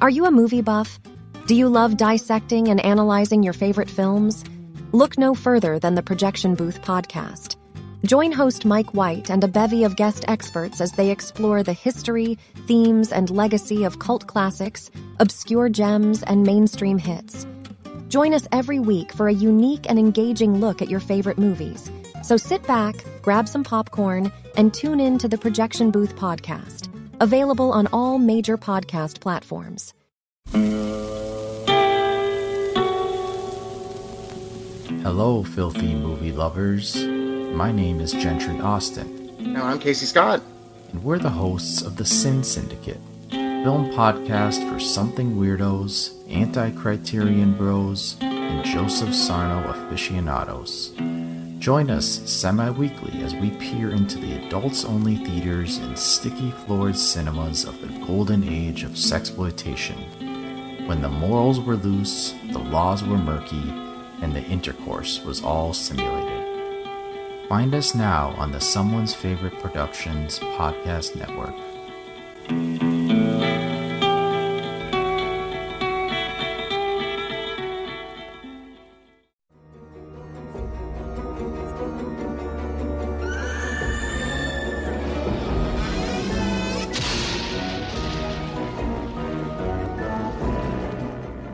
Are you a movie buff? Do you love dissecting and analyzing your favorite films? Look no further than the Projection Booth podcast. Join host Mike White and a bevy of guest experts as they explore the history, themes, and legacy of cult classics, obscure gems, and mainstream hits. Join us every week for a unique and engaging look at your favorite movies. So sit back, grab some popcorn, and tune in to the Projection Booth podcast, available on all major podcast platforms. Hello, filthy movie lovers. My name is Gentry Austin. And I'm Casey Scott. And we're the hosts of the Sin Syndicate, film podcast for something weirdos, anti-criterion bros, and Joseph Sarno aficionados. Join us semi-weekly as we peer into the adults-only theaters and sticky-floored cinemas of the golden age of sexploitation, when the morals were loose, the laws were murky, and the intercourse was all simulated. Find us now on the Someone's Favorite Productions podcast network.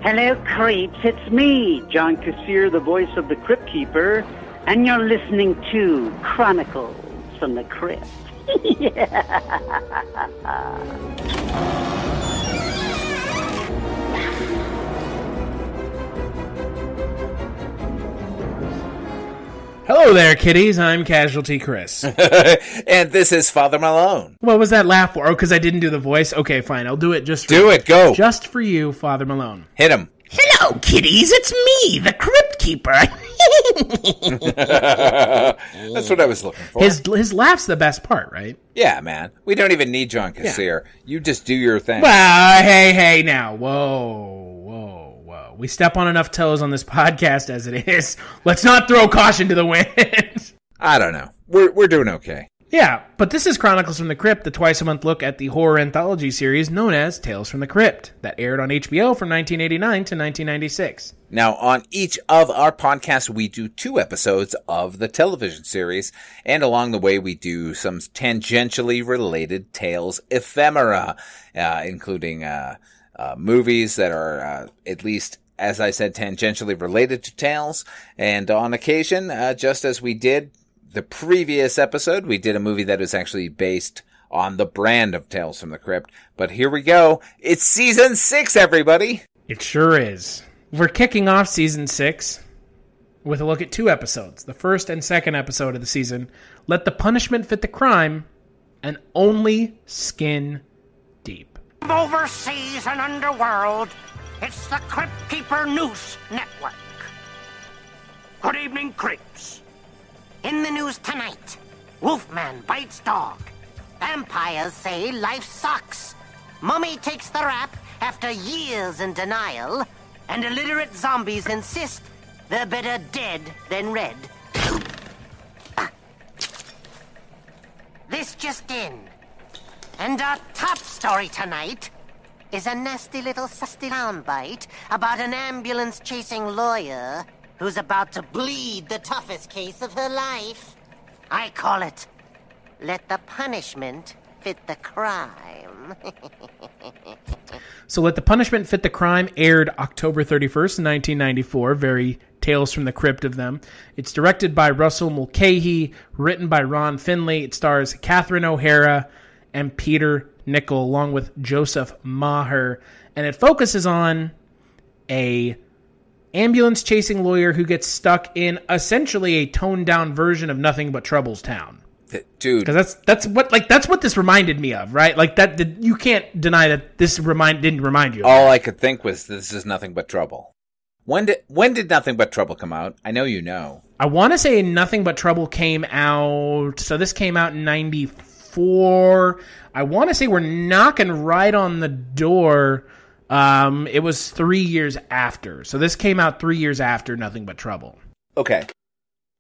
Hello, creeps. It's me, John Kassir, the voice of the Crypt Keeper, and you're listening to Chronicles from the Crypt. Hello there, kiddies. I'm Casualty Chris. And this is Father Malone. What was that laugh for? Oh, because I didn't do the voice? Okay, fine. I'll do it just for Do you. it, go. Just for you, Father Malone. Hit him. Hello, kiddies. It's me, the Crypt Keeper. That's what I was looking for. His laugh's the best part, right? Yeah, man. We don't even need John Kassir. Yeah. You just do your thing. Well, hey, now. Whoa. We step on enough toes on this podcast as it is. Let's not throw caution to the wind. I don't know. We're doing okay. Yeah, but this is Chronicles from the Crypt, the twice-a-month look at the horror anthology series known as Tales from the Crypt, that aired on HBO from 1989 to 1996. Now, on each of our podcasts, we do 2 episodes of the television series, and along the way, we do some tangentially related Tales ephemera, including movies that are at least, as I said, tangentially related to Tales, and on occasion, just as we did the previous episode, we did a movie that was actually based on the brand of Tales from the Crypt. But here we go. It's season 6, everybody. It sure is. We're kicking off season 6 with a look at 2 episodes. The first and second episode of the season, Let the Punishment Fit the Crime, and Only Skin Deep. Overseas and underworld, it's the Crypt Keeper News Network. Good evening, creeps. In the news tonight, Wolfman bites dog. Vampires say life sucks. Mummy takes the rap after years in denial. And illiterate zombies insist they're better dead than red. This just in. And our top story tonight is a nasty little susty soundbite about an ambulance-chasing lawyer who's about to bleed the toughest case of her life. I call it, Let the Punishment Fit the Crime. So Let the Punishment Fit the Crime aired October 31st, 1994. Very Tales from the Crypt of them. It's directed by Russell Mulcahy, written by Ron Finley. It stars Catherine O'Hara and Peter Nichol, along with Joseph Maher. And it focuses on a ambulance-chasing lawyer who gets stuck in essentially a toned-down version of Nothing But Trouble's Town. Dude, because that's what this reminded me of, right? Like that, you can't deny that this didn't remind you of all that. I could think was this is Nothing But Trouble. When did Nothing But Trouble come out? I know you know. I want to say Nothing But Trouble came out. So this came out in 94. I want to say we're knocking right on the door. It was 3 years after. So this came out 3 years after Nothing But Trouble. Okay.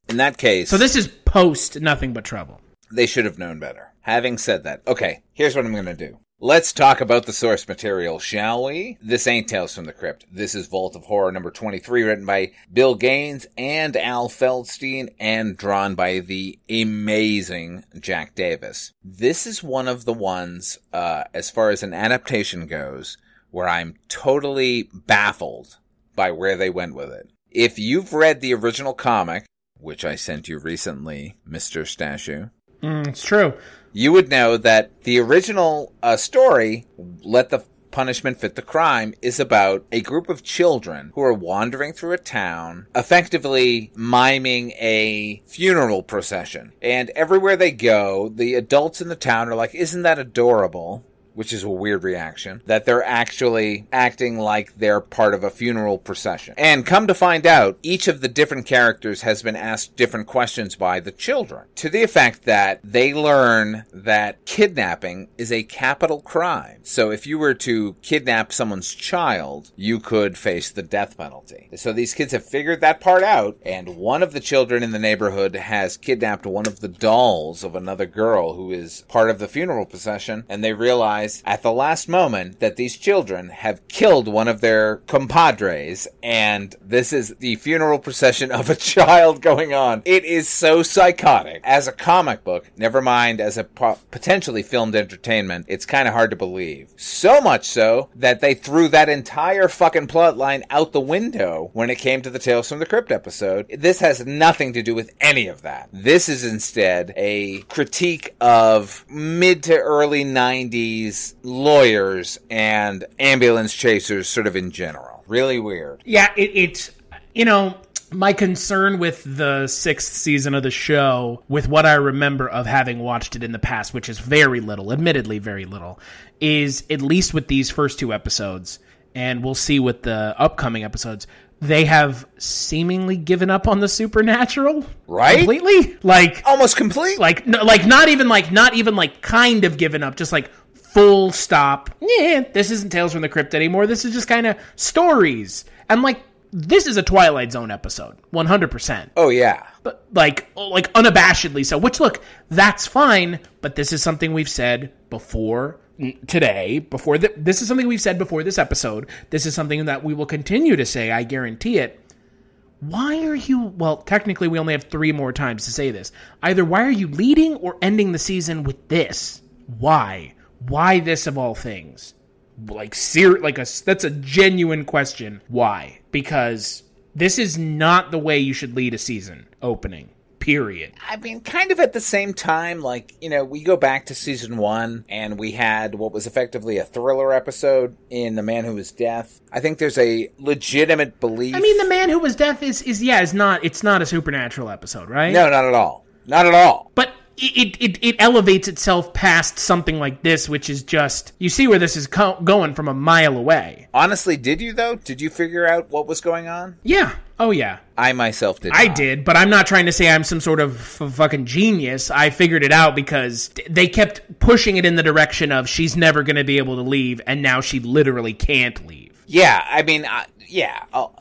In that case... So this is post Nothing But Trouble. They should have known better. Having said that, okay, here's what I'm going to do. Let's talk about the source material, shall we? This ain't Tales from the Crypt. This is Vault of Horror number 23, written by Bill Gaines and Al Feldstein, and drawn by the amazing Jack Davis. This is one of the ones, as far as an adaptation goes, where I'm totally baffled by where they went with it. If you've read the original comic, which I sent you recently, Mr. Stashu. It's true. You would know that the original story, Let the Punishment Fit the Crime, is about a group of children who are wandering through a town, effectively miming a funeral procession. And everywhere they go, the adults in the town are like, isn't that adorable? Which is a weird reaction, that they're actually acting like they're part of a funeral procession. And come to find out, each of the different characters has been asked different questions by the children, to the effect that they learn that kidnapping is a capital crime. So if you were to kidnap someone's child, you could face the death penalty. So these kids have figured that part out, and one of the children in the neighborhood has kidnapped one of the dolls of another girl who is part of the funeral procession, and they realize at the last moment that these children have killed one of their compadres, and this is the funeral procession of a child going on. It is so psychotic. As a comic book, never mind as a potentially filmed entertainment, it's kind of hard to believe. So much so that they threw that entire fucking plot line out the window when it came to the Tales from the Crypt episode. This has nothing to do with any of that. This is instead a critique of mid to early 90s lawyers and ambulance chasers sort of in general. Really weird. Yeah, it's, you know, my concern with the 6th season of the show, with what I remember of having watched it in the past, which is very little, admittedly very little, is at least with these first 2 episodes, and we'll see with the upcoming episodes, they have seemingly given up on the supernatural, right? Completely, like almost complete, like not even kind of given up, just like full stop. Yeah, this isn't Tales from the Crypt anymore. This is just kind of stories, and like this is a Twilight Zone episode, 100%. Oh yeah, but like unabashedly so. Which look, that's fine, but this is something we've said before. Today, this is something we've said before this episode. This is something that we will continue to say, I guarantee it. Why are you... Well, technically, we only have 3 more times to say this. Either why are you leading or ending the season with this? Why? Why this of all things? That's a genuine question. Why? Because this is not the way you should lead a season opening. Period. I mean, kind of at the same time, like, you know, we go back to season 1 and we had what was effectively a thriller episode in The Man Who Was Death. I think there's a legitimate belief. I mean, The Man Who Was Death it's not a supernatural episode, right? No, not at all. Not at all. But it elevates itself past something like this, which is just, you see where this is going from a mile away. Honestly, did you though? Did you figure out what was going on? Yeah. Oh, yeah. I myself did not. I did, but I'm not trying to say I'm some sort of fucking genius. I figured it out because they kept pushing it in the direction of she's never going to be able to leave, and now she literally can't leave. Yeah, I mean,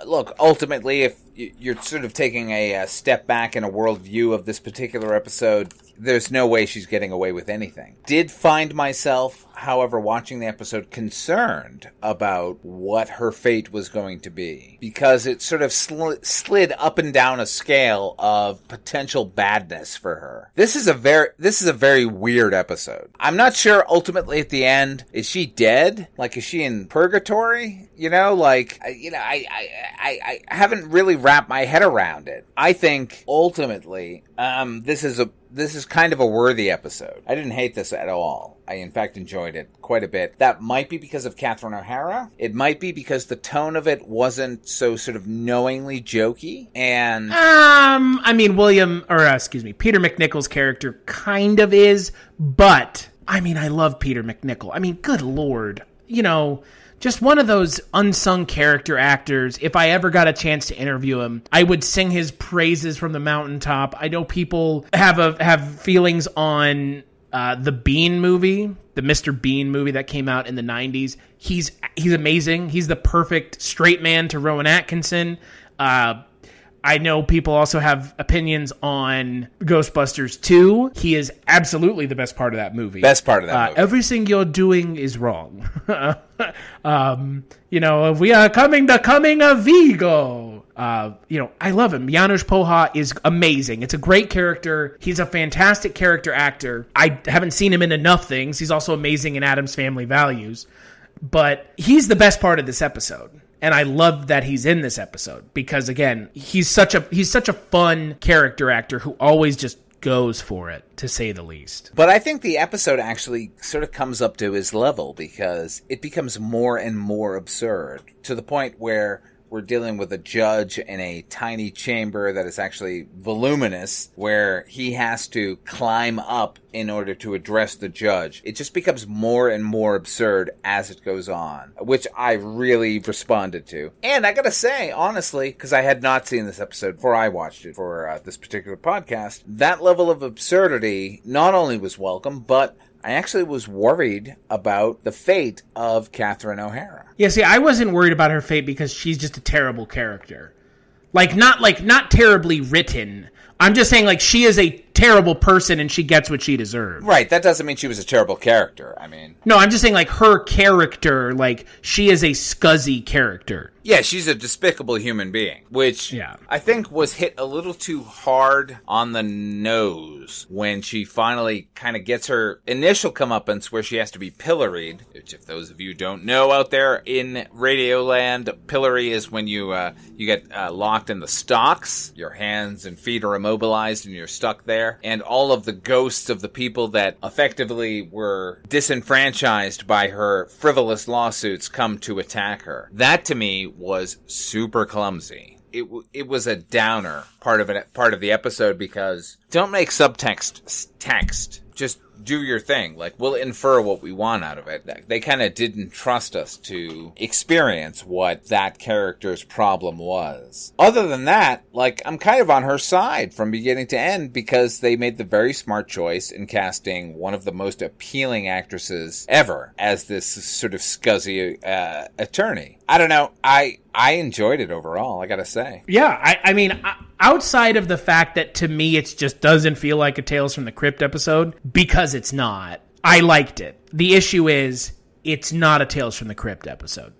look, ultimately, if you're sort of taking a step back in a worldview of this particular episode, there's no way she's getting away with anything. Did find myself, however, watching the episode concerned about what her fate was going to be, because it sort of slid up and down a scale of potential badness for her. This is a very weird episode. I'm not sure ultimately at the end, is she dead? Like, is she in purgatory? You know, like, you know, I haven't really wrapped my head around it. I think ultimately, this is kind of a worthy episode. I didn't hate this at all. I, in fact, enjoyed it quite a bit. That might be because of Catherine O'Hara. It might be because the tone of it wasn't so sort of knowingly jokey. And I mean, Peter McNichol's character kind of is, but I mean, I love Peter McNichol. I mean, good Lord, you know, just one of those unsung character actors. If I ever got a chance to interview him, I would sing his praises from the mountaintop. I know people have feelings on the Bean movie, the Mr. Bean movie that came out in the 90s. He's amazing. He's the perfect straight man to Rowan Atkinson. I know people also have opinions on Ghostbusters 2. He is absolutely the best part of that movie. Best part of that movie. Everything you're doing is wrong. We are coming of Vigo. I love him. Janusz Poha is amazing. It's a great character. He's a fantastic character actor. I haven't seen him in enough things. He's also amazing in Addams Family Values. But he's the best part of this episode. And I love that he's in this episode because, again, he's such a fun character actor who always just goes for it, to say the least. But I think the episode actually sort of comes up to his level because it becomes more and more absurd to the point where we're dealing with a judge in a tiny chamber that is actually voluminous, where he has to climb up in order to address the judge. It just becomes more and more absurd as it goes on, which I really responded to. And I gotta say, honestly, because I had not seen this episode before I watched it for this particular podcast, that level of absurdity not only was welcome, but I actually was worried about the fate of Catherine O'Hara. Yeah, see, I wasn't worried about her fate because she's just a terrible character. Not terribly written. I'm just saying, she is a terrible person and she gets what she deserves. Right, that doesn't mean she was a terrible character. No, I'm just saying, her character, she is a scuzzy character. Yeah, she's a despicable human being, which I think was hit a little too hard on the nose when she finally kind of gets her initial comeuppance where she has to be pilloried, which if those of you don't know out there in Radioland, pillory is when you get locked in the stocks, your hands and feet are immobilized and you're stuck there, and all of the ghosts of the people that effectively were disenfranchised by her frivolous lawsuits come to attack her. That to me was super clumsy. It was a downer part of the episode because don't make subtext text. Just do your thing. We'll infer what we want out of it. They kind of didn't trust us to experience what that character's problem was. Other than that, I'm kind of on her side from beginning to end because they made the very smart choice in casting one of the most appealing actresses ever as this sort of scuzzy attorney. I don't know. I enjoyed it overall, I gotta say. Yeah, outside of the fact that to me it just doesn't feel like a Tales from the Crypt episode, because it's not, I liked it. The issue is, it's not a Tales from the Crypt episode.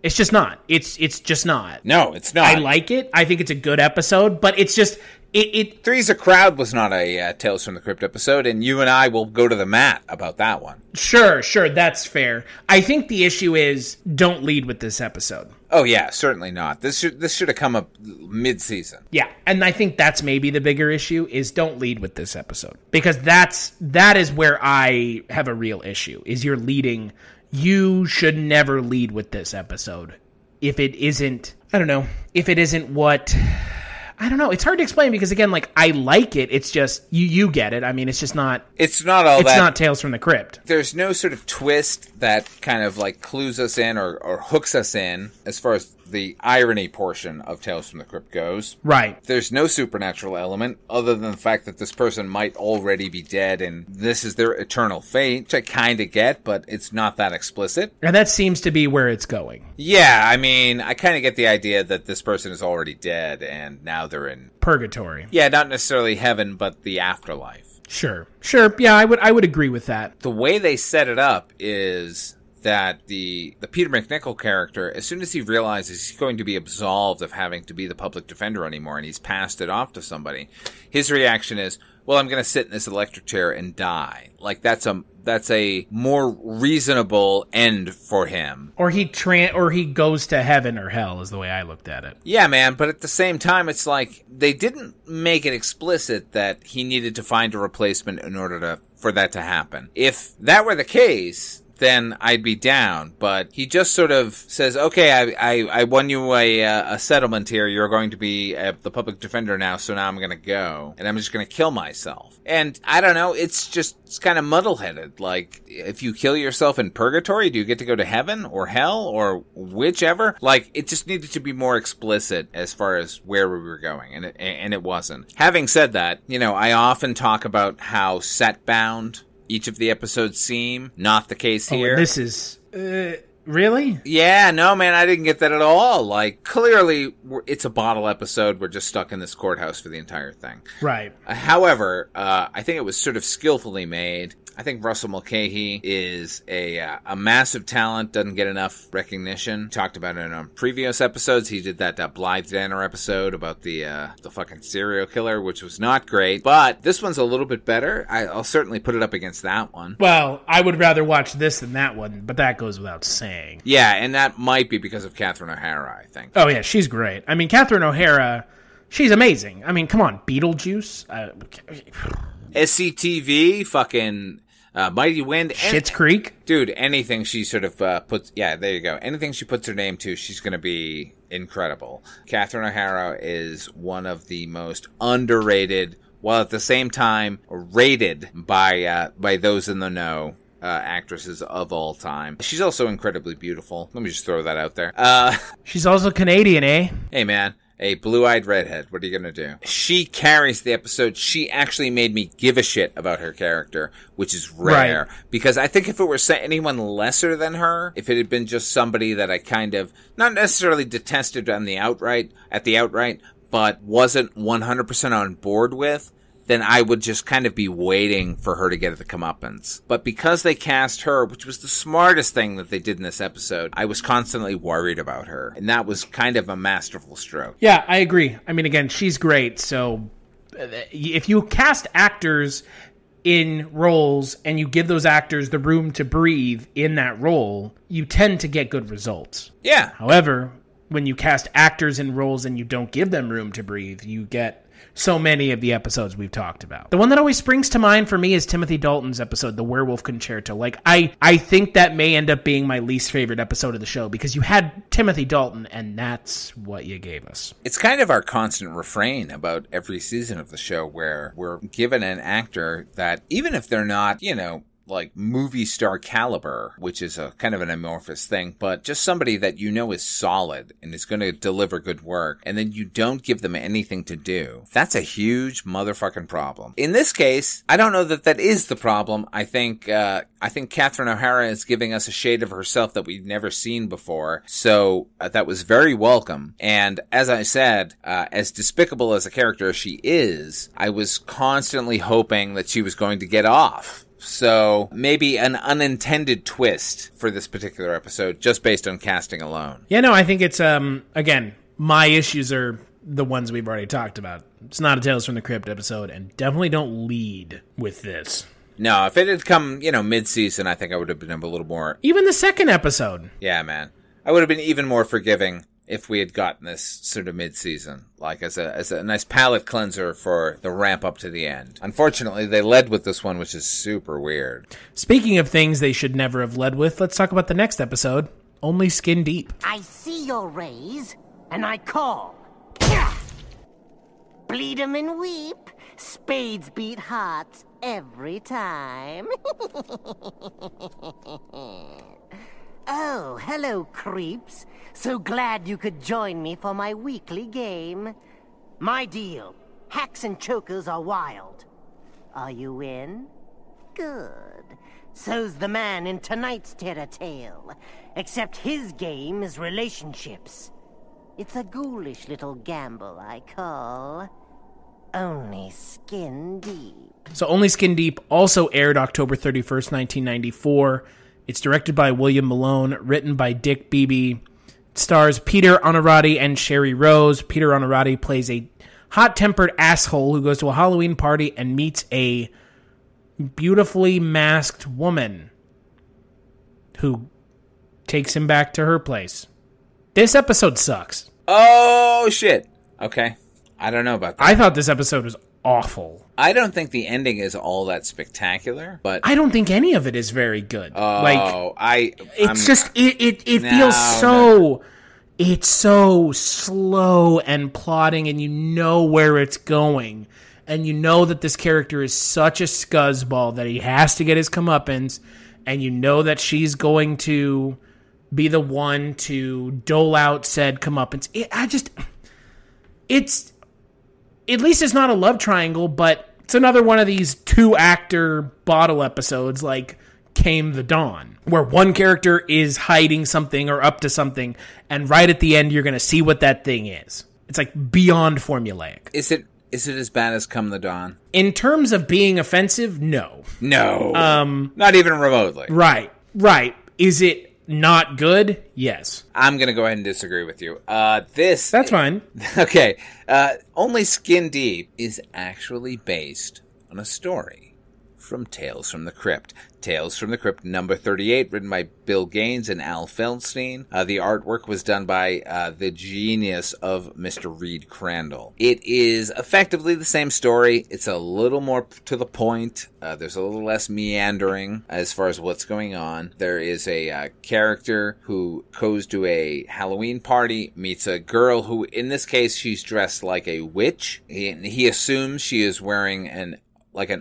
It's just not. It's just not. No, it's not. I like it. I think it's a good episode, but it's just... Three's a Crowd was not a Tales from the Crypt episode, and you and I will go to the mat about that one. Sure, that's fair. I think the issue is, don't lead with this episode. Oh yeah, certainly not. This should have come up mid-season. Yeah, and I think that's maybe the bigger issue, is don't lead with this episode. Because that is where I have a real issue, is you're leading. You should never lead with this episode. If it isn't, I don't know, what... I don't know. It's hard to explain because, again, I like it. It's just, you get it. It's just not... It's not Tales from the Crypt. There's no sort of twist that kind of, clues us in or hooks us in as far as the irony portion of Tales from the Crypt goes. Right. There's no supernatural element other than the fact that this person might already be dead and this is their eternal fate, which I kind of get, but it's not that explicit. And that seems to be where it's going. Yeah, I kind of get the idea that this person is already dead and now they're in... purgatory. Yeah, not necessarily heaven, but the afterlife. Sure. Yeah, I would agree with that. The way they set it up is... that the Peter McNichol character, as soon as he realizes he's going to be absolved of having to be the public defender anymore and he's passed it off to somebody, his reaction is, well, I'm going to sit in this electric chair and die. That's a more reasonable end for him. Or he goes to heaven or hell is the way I looked at it. Yeah, man, but at the same time, it's they didn't make it explicit that he needed to find a replacement in order for that to happen. If that were the case, then I'd be down. But he just sort of says, okay, I won you a settlement here. You're going to be the public defender now, so now I'm going to go. And I'm just going to kill myself. And I don't know, it's kind of muddle-headed. If you kill yourself in purgatory, do you get to go to heaven or hell or whichever? It just needed to be more explicit as far as where we were going. And it wasn't. Having said that, I often talk about how set-bound each of the episodes seem. Not the case here. This is Really? Yeah, no, man, I didn't get that at all. Like, clearly, it's a bottle episode. We're just stuck in this courthouse for the entire thing. Right. However, I think it was sort of skillfully made. I think Russell Mulcahy is a massive talent, doesn't get enough recognition. Talked about it on previous episodes. He did that Blythe Danner episode about the fucking serial killer, which was not great. But this one's a little bit better. I'll certainly put it up against that one. Well, I would rather watch this than that one, but that goes without saying. Yeah, and that might be because of Catherine O'Hara, I think. Oh, yeah, she's great. I mean, Catherine O'Hara, she's amazing. I mean, come on, Beetlejuice? SCTV, fucking... Mighty Wind. Schitt's Creek. Dude, anything she sort of puts... Yeah, there you go. Anything she puts her name to, she's going to be incredible. Catherine O'Hara is one of the most underrated, while at the same time rated by those in the know, actresses of all time. She's also incredibly beautiful. Let me just throw that out there. She's also Canadian, eh? Hey, man. A blue-eyed redhead. What are you going to do? She carries the episode. She actually made me give a shit about her character, which is rare. Right. Because I think if it were anyone lesser than her, if it had been just somebody that I kind of, not necessarily detested at the outright, but wasn't 100% on board with, then I would just kind of be waiting for her to get the comeuppance. But because they cast her, which was the smartest thing that they did in this episode, I was constantly worried about her. And that was kind of a masterful stroke. Yeah, I agree. I mean, again, she's great. So if you cast actors in roles and you give those actors the room to breathe in that role, you tend to get good results. Yeah. However, when you cast actors in roles and you don't give them room to breathe, you get so many of the episodes we've talked about. The one that always springs to mind for me is Timothy Dalton's episode, The Werewolf Concerto. Like, I think that may end up being my least favorite episode of the show because you had Timothy Dalton and that's what you gave us. It's kind of our constant refrain about every season of the show where we're given an actor that even if they're not, like movie star caliber, which is a kind of an amorphous thing, but just somebody that you know is solid and is going to deliver good work, and then you don't give them anything to do. That's a huge motherfucking problem. In this case, I don't know that is the problem. I think Catherine O'Hara is giving us a shade of herself that we've never seen before, so that was very welcome. And as I said, as despicable as a character as she is, I was constantly hoping that she was going to get off. So maybe an unintended twist for this particular episode just based on casting alone. Yeah, no, I think it's, again, my issues are the ones we've already talked about. It's not a Tales from the Crypt episode, and definitely don't lead with this. No, if it had come, mid-season, I think I would have been a little more... Even the second episode. Yeah, man. I would have been even more forgiving if we had gotten this sort of mid-season, like as a nice palate cleanser for the ramp up to the end. Unfortunately, they led with this one, which is super weird. Speaking of things they should never have led with, let's talk about the next episode, Only Skin Deep. I see your rays, and I call. Bleed 'em and weep. Spades beat hearts every time. Oh, hello, creeps. So glad you could join me for my weekly game. My deal, hacks and chokers are wild. Are you in? Good. So's the man in tonight's Terror Tale, except his game is relationships. It's a ghoulish little gamble I call Only Skin Deep. So Only Skin Deep also aired October 31st, 1994. It's directed by William Malone, written by Dick Beebe. It stars Peter Onorati and Sherry Rose. Peter Onorati plays a hot-tempered asshole who goes to a Halloween party and meets a beautifully masked woman who takes him back to her place. This episode sucks. Oh, shit. Okay. I don't know about that. I thought this episode was awful. I don't think the ending is all that spectacular, but I don't think any of it is very good. Oh, it feels so. It's so slow and plotting, and you know where it's going, and you know that this character is such a scuzzball that he has to get his comeuppance, and you know that she's going to be the one to dole out said comeuppance. It's at least it's not a love triangle, but it's another one of these 2-actor bottle episodes. Like, came the dawn, where one character is hiding something or up to something, and right at the end, you're going to see what that thing is. It's like beyond formulaic. Is it as bad as Come the Dawn? In terms of being offensive, no. No. Not even remotely. Right. Is it not good? Yes. I'm going to go ahead and disagree with you. That's fine. Okay. Only Skin Deep is actually based on a story from Tales from the Crypt. Tales from the Crypt number 38, written by Bill Gaines and Al Feldstein. The artwork was done by the genius of Mr. Reed Crandall. It is effectively the same story. It's a little more to the point. There's a little less meandering as far as what's going on. There is a character who goes to a Halloween party, meets a girl who, in this case, she's dressed like a witch. He assumes she is wearing an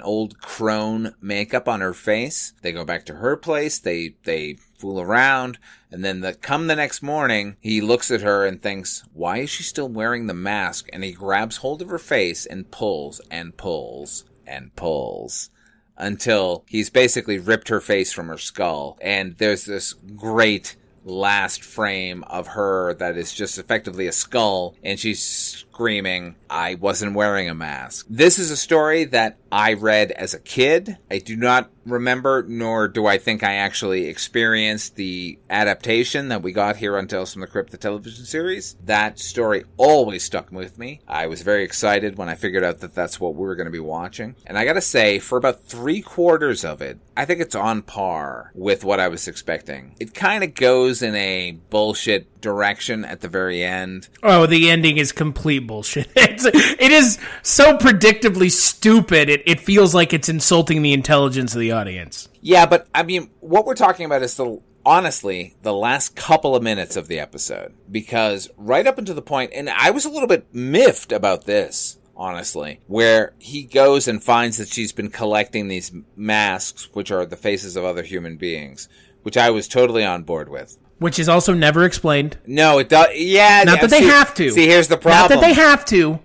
old crone makeup on her face. They go back to her place. They fool around. And then come the next morning, he looks at her and thinks, why is she still wearing the mask? And he grabs hold of her face and pulls and pulls and pulls until he's basically ripped her face from her skull. And there's this great last frame of her that is just effectively a skull, and she's screaming, I wasn't wearing a mask. This is a story that I read as a kid. I do not remember, nor do I think I actually experienced the adaptation that we got here on Tales from the Crypt, the television series. That story always stuck with me. I was very excited when I figured out that that's what we were going to be watching. And I gotta say, for about 3/4 of it, I think it's on par with what I was expecting. It kind of goes in a bullshit direction at the very end. Oh, the ending is complete bullshit. It is so predictably stupid, it feels like it's insulting the intelligence of the audience. Yeah, but I mean, what we're talking about is honestly, the last couple of minutes of the episode. Because right up until the point, and I was a little bit miffed about this, honestly, where he goes and finds that she's been collecting these masks, which are the faces of other human beings, which I was totally on board with. Which is also never explained. No, it does. Yeah. Not that they have to. See, here's the problem. Not that they have to,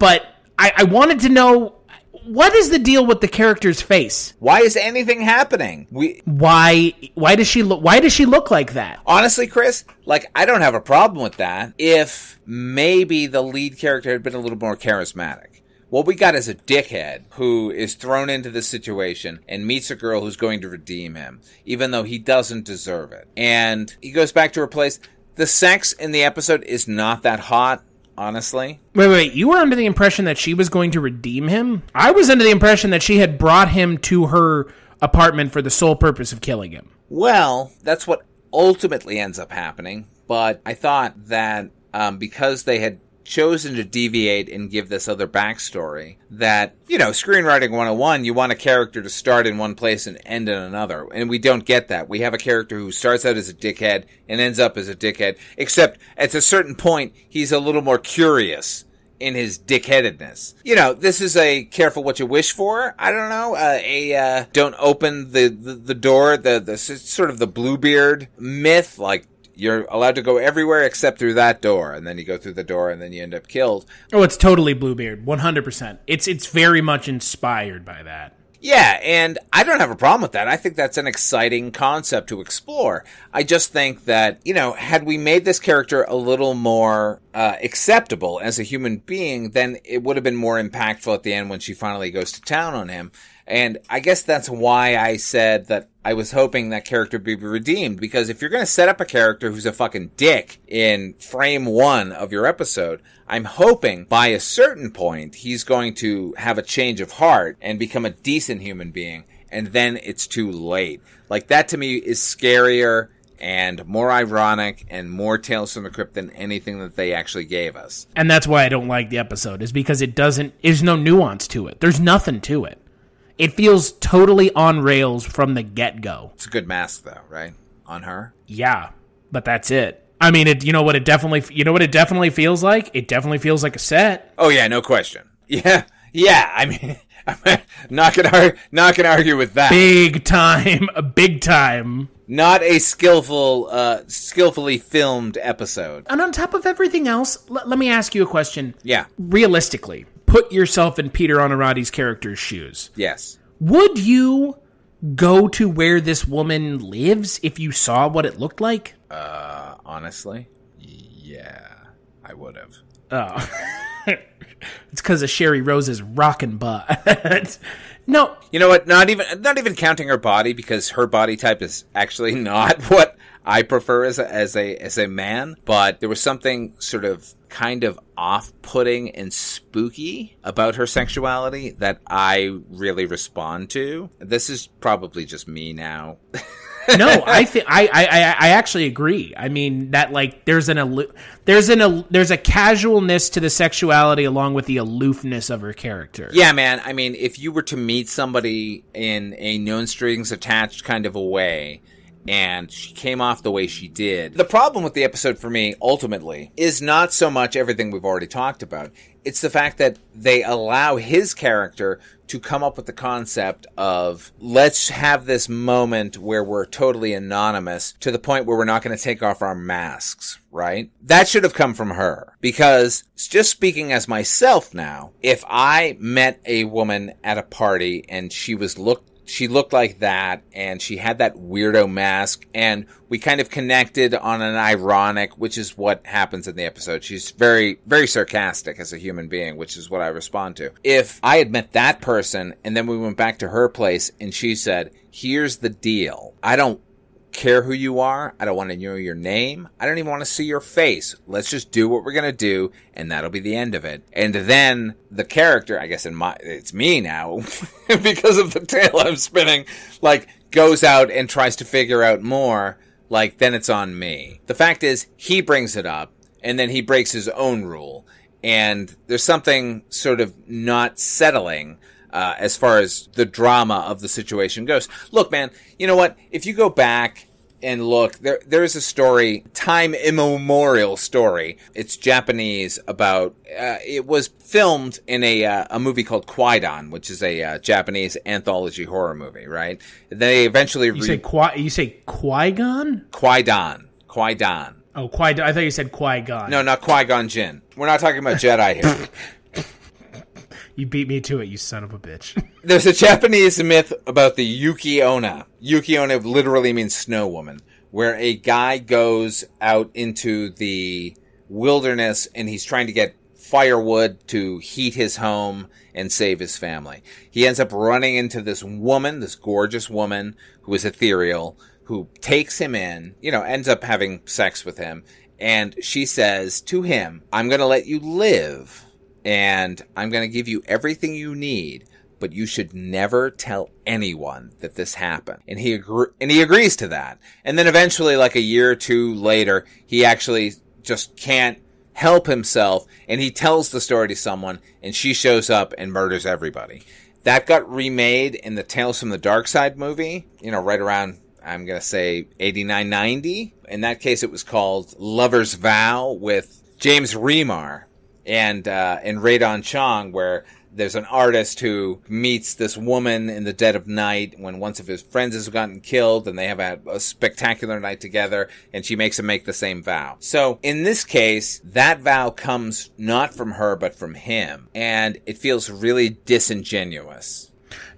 but I wanted to know, what is the deal with the character's face? Why is anything happening? Why does she look like that? Honestly, Chris, I don't have a problem with that if maybe the lead character had been a little more charismatic. What we got is a dickhead who is thrown into this situation and meets a girl who's going to redeem him, even though he doesn't deserve it. And he goes back to her place. The sex in the episode is not that hot, honestly. Wait. You were under the impression that she was going to redeem him? I was under the impression that she had brought him to her apartment for the sole purpose of killing him. Well, that's what ultimately ends up happening. But I thought that because they had chosen to deviate and give this other backstory, that, screenwriting 101, you want a character to start in one place and end in another. And we don't get that. We have a character who starts out as a dickhead and ends up as a dickhead, except at a certain point, he's a little more curious in his dickheadedness. This is a careful what you wish for. I don't know. Don't open the door, the sort of the Bluebeard myth, you're allowed to go everywhere except through that door, and then you go through the door, and then you end up killed. Oh, it's totally Bluebeard, 100%. It's very much inspired by that. Yeah, and I don't have a problem with that. I think that's an exciting concept to explore. I just think that, had we made this character a little more acceptable as a human being, then it would have been more impactful at the end when she finally goes to town on him. And I guess that's why I said that I was hoping that character would be redeemed, because if you're going to set up a character who's a fucking dick in frame 1 of your episode, I'm hoping by a certain point he's going to have a change of heart and become a decent human being, and then it's too late. That to me is scarier and more ironic and more Tales from the Crypt than anything that they actually gave us. And that's why I don't like the episode, is because there's no nuance to it. There's nothing to it. It feels totally on rails from the get-go. It's a good mask, though, right? On her? Yeah, but that's it. I mean, you know what it definitely feels like? It definitely feels like a set. Oh, yeah, no question. Yeah. I mean, I'm not gonna argue with that. Big time. Not a skillfully filmed episode. And on top of everything else, let me ask you a question. Yeah. Realistically, put yourself in Peter Onorati's character's shoes. Yes. Would you go to where this woman lives if you saw what it looked like? Honestly, yeah, I would have. Oh. It's because of Sherry Rose's rockin' butt. No. You know what? Not even counting her body, because her body type is actually not what I prefer as a man. But there was something sort of kind of off-putting and spooky about her sexuality that I really respond to. This is probably just me now. No, I think I actually agree. I mean that, like, there's a casualness to the sexuality along with the aloofness of her character. Yeah, man. I mean, if you were to meet somebody in a no strings attached kind of a way, and she came off the way she did. The problem with the episode for me, ultimately, is not so much everything we've already talked about. It's the fact that they allow his character to come up with the concept of, let's have this moment where we're totally anonymous to the point where we're not going to take off our masks, right? That should have come from her. Because, just speaking as myself now, if I met a woman at a party and she looked like that, and she had that weirdo mask, and we kind of connected on an ironic, which is what happens in the episode. She's very, very sarcastic as a human being, which is what I respond to. If I had met that person, and then we went back to her place, and she said, here's the deal. I don't care who you are. I don't want to know your name. I don't even want to see your face. Let's just do what we're going to do, and that'll be the end of it. And then the character, I guess it's me now, because of the tale I'm spinning, like, goes out and tries to figure out more, like, then it's on me. The fact is, he brings it up, and then he breaks his own rule. And there's something sort of not settling as far as the drama of the situation goes. Look, man, you know what? If you go back and look, there is a story, time immemorial story. It's Japanese about, it was filmed in a movie called Kwaidan, which is a Japanese anthology horror movie, right? They eventually... You say Qui-Gon? Kwaidan. Oh, Qui-Gon. I thought you said Qui-Gon. No, not Qui-Gon Jinn. We're not talking about Jedi here. You beat me to it, you son of a bitch. There's a Japanese myth about the Yuki Onna. Yuki Onna literally means snow woman, where a guy goes out into the wilderness and he's trying to get firewood to heat his home and save his family. He ends up running into this woman, this gorgeous woman who is ethereal, who takes him in, ends up having sex with him. And she says to him, I'm going to let you live. And I'm going to give you everything you need, but you should never tell anyone that this happened. And he agrees to that. And then eventually, like a year or two later, he actually just can't help himself, and he tells the story to someone, and she shows up and murders everybody. That got remade in the Tales from the Dark Side movie, right around, I'm going to say, 89, 90. In that case, it was called Lover's Vow with James Remar and Radon Chong, where there's an artist who meets this woman in the dead of night when one of his friends has gotten killed, and they have a spectacular night together, and she makes him make the same vow. So in this case, that vow comes not from her, but from him, and it feels really disingenuous.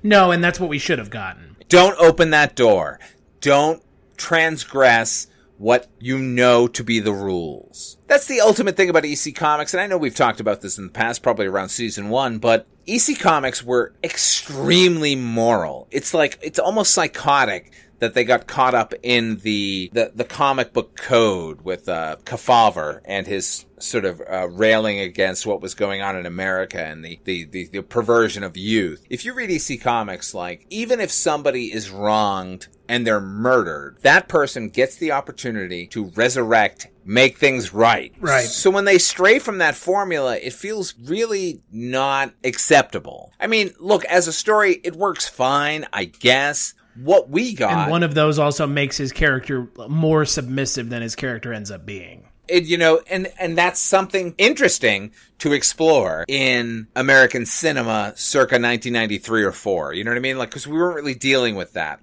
No, and that's what we should have gotten. Don't open that door. Don't transgress what you know to be the rules. That's the ultimate thing about EC Comics, and I know we've talked about this in the past, probably around season 1, but EC Comics were extremely moral. It's almost psychotic that they got caught up in the comic book code with Kefauver and his sort of railing against what was going on in America and the perversion of youth. If you read EC Comics, even if somebody is wronged and they're murdered, that person gets the opportunity to resurrect, make things right. Right. So when they stray from that formula, it feels really not acceptable. I mean, look, as a story, it works fine, I guess. What we got... And one of those also makes his character more submissive than his character ends up being. And that's something interesting to explore in American cinema circa 1993 or 4. You know what I mean? Because we weren't really dealing with that.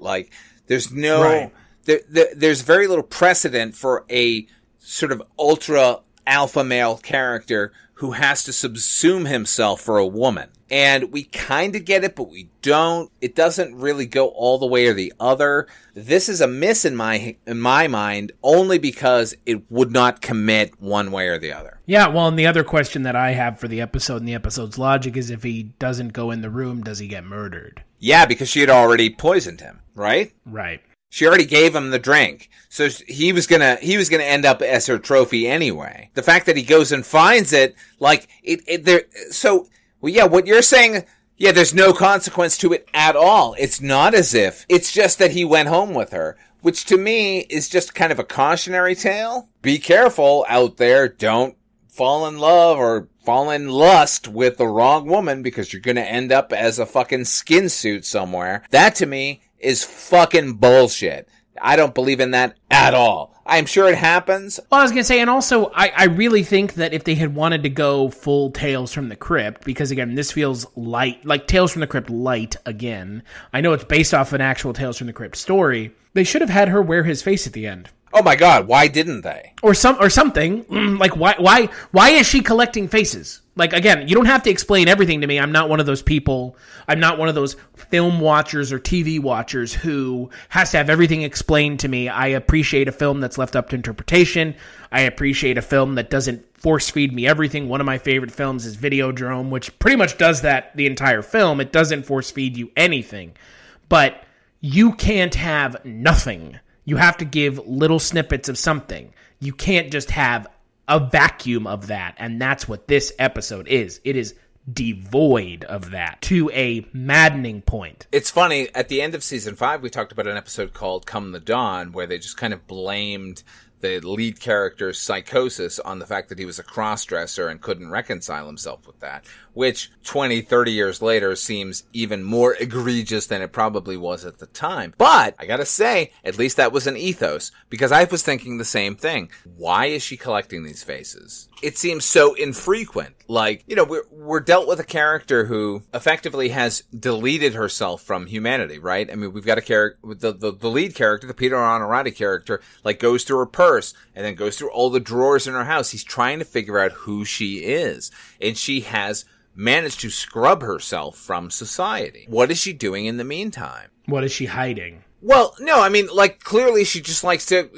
There's no... Right. There's very little precedent for a sort of ultra alpha male character who has to subsume himself for a woman. And we kind of get it, but we don't. It doesn't really go all the way or the other. This is a miss in my mind, only because it would not commit one way or the other. Yeah, well, and the other question that I have for the episode and the episode's logic is if he doesn't go in the room, does he get murdered? Yeah, because she had already poisoned him, right? Right. She already gave him the drink. So he was gonna end up as her trophy anyway. The fact that he goes and finds it, like, well, yeah, what you're saying, yeah, there's no consequence to it at all. It's not as if, it's just that he went home with her, which to me is just kind of a cautionary tale. Be careful out there. Don't fall in love or fall in lust with the wrong woman because you're going to end up as a fucking skin suit somewhere. That to me is fucking bullshit. I don't believe in that at all. I'm sure it happens. Well, I was going to say, and also, I really think that if they had wanted to go full Tales from the Crypt, because again, this feels light, like Tales from the Crypt light again. I know it's based off an actual Tales from the Crypt story. They should have had her wear his face at the end. Oh my God, why didn't they? Or something. Like, why is she collecting faces? Like, again, you don't have to explain everything to me. I'm not one of those people. I'm not one of those film watchers or TV watchers who has to have everything explained to me. I appreciate a film that's left up to interpretation. I appreciate a film that doesn't force feed me everything. One of my favorite films is Videodrome, which pretty much does that the entire film. It doesn't force feed you anything. But you can't have nothing. You have to give little snippets of something. You can't just have a vacuum of that, and that's what this episode is. It is devoid of that to a maddening point. It's funny, at the end of season 5, we talked about an episode called Come the Dawn, where they just kind of blamed the lead character's psychosis on the fact that he was a cross-dresser and couldn't reconcile himself with that, which 20, 30 years later seems even more egregious than it probably was at the time. But I gotta say, at least that was an ethos, because I was thinking the same thing. Why is she collecting these faces? It seems so infrequent. Like, you know, we're dealt with a character who effectively has deleted herself from humanity, right? I mean, we've got a character, the lead character, the Peter Honorati character, like, goes through her purse and then goes through all the drawers in her house. He's trying to figure out who she is. And she has managed to scrub herself from society. What is she doing in the meantime? What is she hiding? Well, no, I mean, like, clearly she just likes to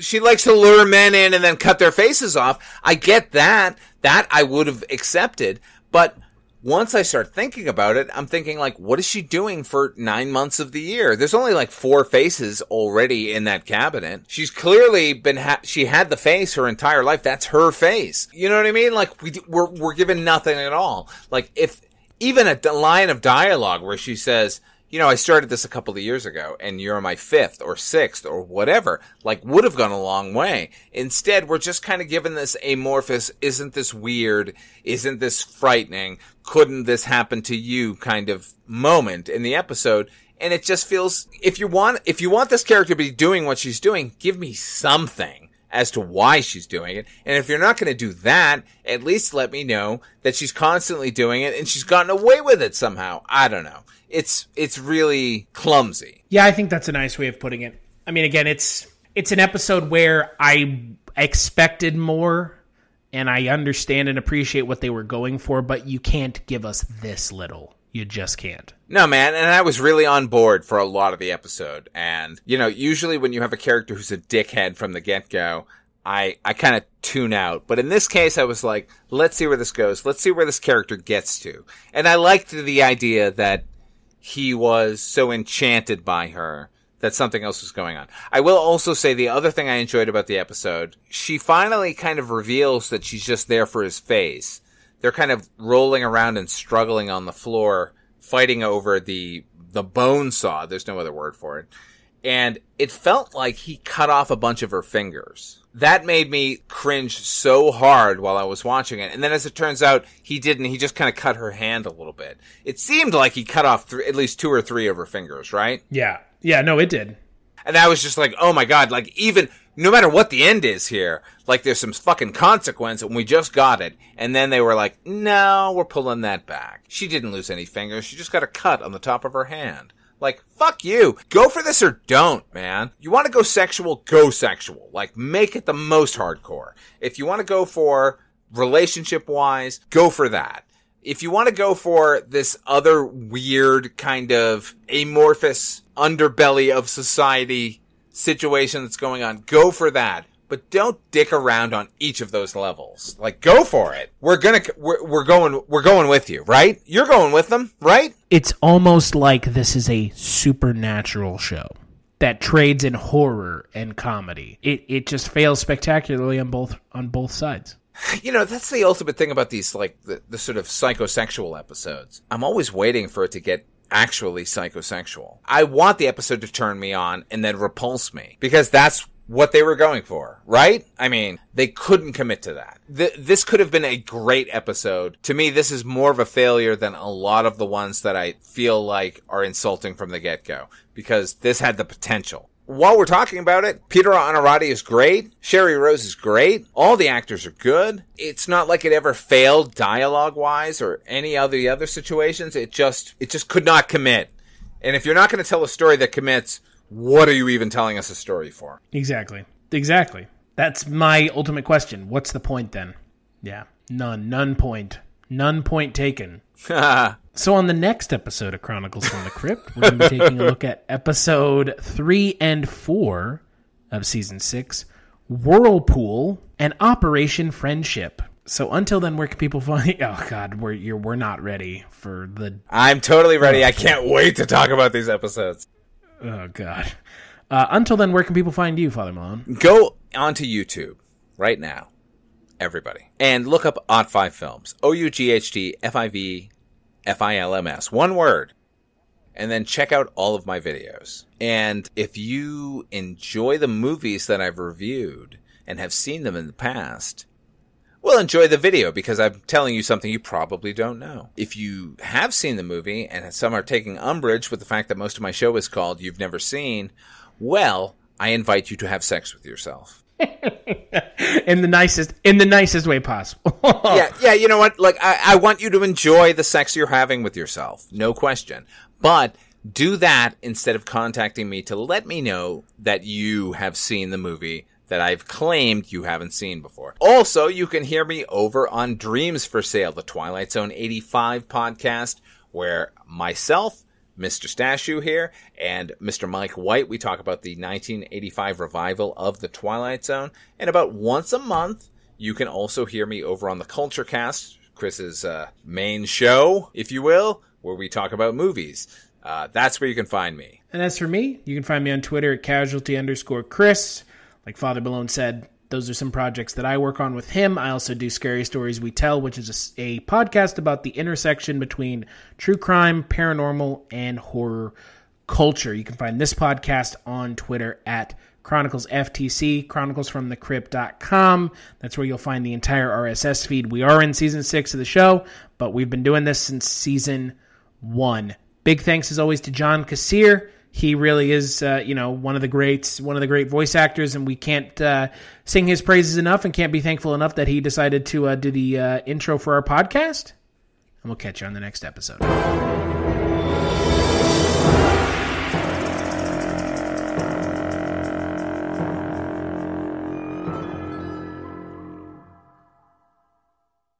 lure men in and then cut their faces off. I get that. That I would have accepted. But once I start thinking about it, I'm thinking, like, what is she doing for 9 months of the year? There's only, like, 4 faces already in that cabinet. She's clearly she had the face her entire life. That's her face. You know what I mean? Like, we're given nothing at all. Like, if even a line of dialogue where she says, you know, I started this a couple of years ago, and you're my 5th or 6th or whatever, like, would have gone a long way. Instead, we're just kind of given this amorphous, isn't this weird, isn't this frightening, couldn't this happen to you kind of moment in the episode. And it just feels, if you want this character to be doing what she's doing, give me something as to why she's doing it. And if you're not going to do that, at least let me know that she's constantly doing it and she's gotten away with it somehow. I don't know. It's really clumsy. Yeah, I think that's a nice way of putting it. I mean, again, it's an episode where I expected more and I understand and appreciate what they were going for, but you can't give us this little. You just can't. No, man, and I was really on board for a lot of the episode. And, you know, usually when you have a character who's a dickhead from the get-go, I kind of tune out. But in this case, I was like, let's see where this goes. Let's see where this character gets to. And I liked the idea that he was so enchanted by her that something else was going on. I will also say the other thing I enjoyed about the episode, she finally kind of reveals that she's just there for his face. They're kind of rolling around and struggling on the floor, fighting over the bone saw. There's no other word for it. And it felt like he cut off a bunch of her fingers. That made me cringe so hard while I was watching it. And then as it turns out, he didn't. He just kind of cut her hand a little bit. It seemed like he cut off at least 2 or 3 of her fingers, right? Yeah. Yeah, no, it did. And I was just like, oh my God, like, even no matter what the end is here, like, there's some fucking consequence and we just got it. And then they were like, no, we're pulling that back. She didn't lose any fingers. She just got a cut on the top of her hand. Like, fuck you. Go for this or don't, man. You want to go sexual, go sexual. Like, make it the most hardcore. If you want to go for relationship-wise, go for that. If you want to go for this other weird kind of amorphous underbelly of society situation that's going on, go for that. But don't dick around on each of those levels. Like, go for it. We're going with you, right? You're going with them, right? It's almost like this is a supernatural show that trades in horror and comedy. It just fails spectacularly on both sides. You know, that's the ultimate thing about these, like, the sort of psychosexual episodes. I'm always waiting for it to get actually psychosexual. I want the episode to turn me on and then repulse me, because that's what they were going for, right? I mean, they couldn't commit to that. This could have been a great episode. To me, this is more of a failure than a lot of the ones that I feel like are insulting from the get-go, because this had the potential. While we're talking about it, Peter Onorati is great. Sherry Rose is great. All the actors are good. It's not like it ever failed dialogue-wise or any of the other situations. It just could not commit. And if you're not going to tell a story that commits, what are you even telling us a story for? Exactly. That's my ultimate question. What's the point then? Yeah, none point taken. So on the next episode of Chronicles from the Crypt, we're going to be taking a look at episode 3 and 4 of season 6, Whirlpool and Operation Friendship. So until then, where can people find? Oh God, we're not ready for the. I'm totally ready. I can't wait to talk about these episodes. Oh God. Until then, where can people find you, Father Malone? Go onto YouTube right now, everybody, and look up Odd5 Films. OUGHTFIVFILMS. One word. And then check out all of my videos. And if you enjoy the movies that I've reviewed and have seen them in the past, well, enjoy the video, because I'm telling you something you probably don't know. If you have seen the movie and some are taking umbrage with the fact that most of my show is called You've Never Seen, well, I invite you to have sex with yourself. in the nicest way possible. Yeah, you know what? Like, I want you to enjoy the sex you're having with yourself. No question. But do that instead of contacting me to let me know that you have seen the movie that I've claimed you haven't seen before. Also, you can hear me over on Dreams for Sale, the Twilight Zone 85 podcast, where myself, Mr. Stashu here, and Mr. Mike White, we talk about the 1985 revival of the Twilight Zone. And about once a month, you can also hear me over on the Culture Cast, Chris's main show, if you will, where we talk about movies. That's where you can find me. And as for me, you can find me on Twitter at Casualty_Chris. Like Father Malone said, those are some projects that I work on with him. I also do Scary Stories We Tell, which is a podcast about the intersection between true crime, paranormal, and horror culture. You can find this podcast on Twitter at ChroniclesFTC, chroniclesfromthecrypt.com. That's where you'll find the entire RSS feed. We are in season 6 of the show, but we've been doing this since season 1. Big thanks as always to John Kassir. He really is, one of the great voice actors, and we can't sing his praises enough and can't be thankful enough that he decided to do the intro for our podcast. And we'll catch you on the next episode.